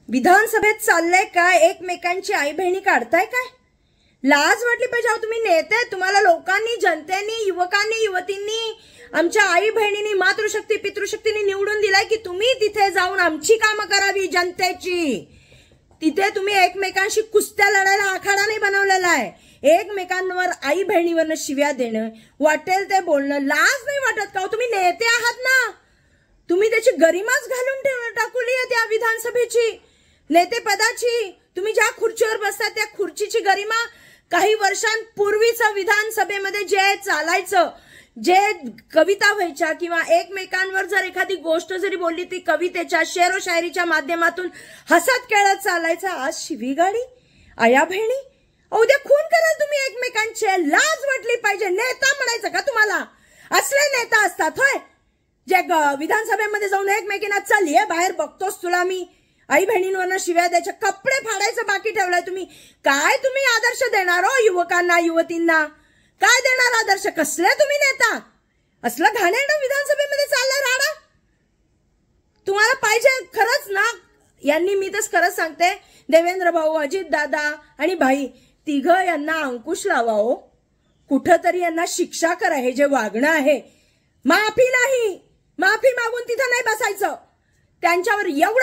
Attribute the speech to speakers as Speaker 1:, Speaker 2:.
Speaker 1: विधानसभेत चाललंय काय? एकमेकांची आई बहिणी काढताय काय? लाज वाटली पाहिजे. तुम्ही नेते, तुम्हाला लोकांनी, जनतेने, युवकांनी, युवतींनी, आमच्या आई बहिणींनी, मातृशक्ती पितृशक्तीने निवडून दिलाय की तुम्ही तिथे जाऊन आमची कामं करावी जनतेची. तिथे तुम्ही एकमेकांशी कुस्त्या लढायला आखाडा नाही बनवलेला आहे. एकमेकांवर आई बहिणीवरनं शिव्या देणं, वाटेल ते बोलणं, लाज नाही वाटत का? तुम्ही नेते आहात ना, तुम्ही त्याची गरिमाच घालून टाकली आहे त्या विधानसभेची, नेतेपदाची. तुम्ही ज्या खुर्चीवर बसता त्या खुर्चीची गरिमा काही वर्षांपूर्वीचं विधानसभेमध्ये जे चालायचं, जे कविता व्हायच्या किंवा एकमेकांवर जर एखादी गोष्ट जरी बोलली ती कवितेच्या, शेरो शायरीच्या माध्यमातून हसत खेळत चालायचं, आज शिवीगाडी आया बहिणी. उद्या खून कराल तुम्ही एकमेकांचे. लाज वाटली पाहिजे. नेता म्हणायचं का तुम्हाला? असले नेता असतात होय जे विधानसभेमध्ये जाऊन एकमेकींना चल ये बाहेर बघतोस तुला मी, आई बहिणींवरनं शिव्या द्यायच्या, कपडे फाडायचं बाकी ठेवलाय तुम्ही. काय तुम्ही आदर्श देणार हो युवकांना, युवतींना? काय देणार आदर्श? कसले तुम्ही नेता? असलं घाणेरडं विधानसभेमध्ये चाललं राहणं तुम्हाला पाहिजे खरंच ना? यांनी, मी तर खरंच सांगते, देवेंद्र भाऊ, अजित दादा आणि भाई तिघ यांना अंकुश लावा हो. कुठंतरी यांना शिक्षा करा. हे जे वागणं आहे, माफी नाही, माफी मागून तिथं नाही बसायचं. त्यांच्यावर एवढं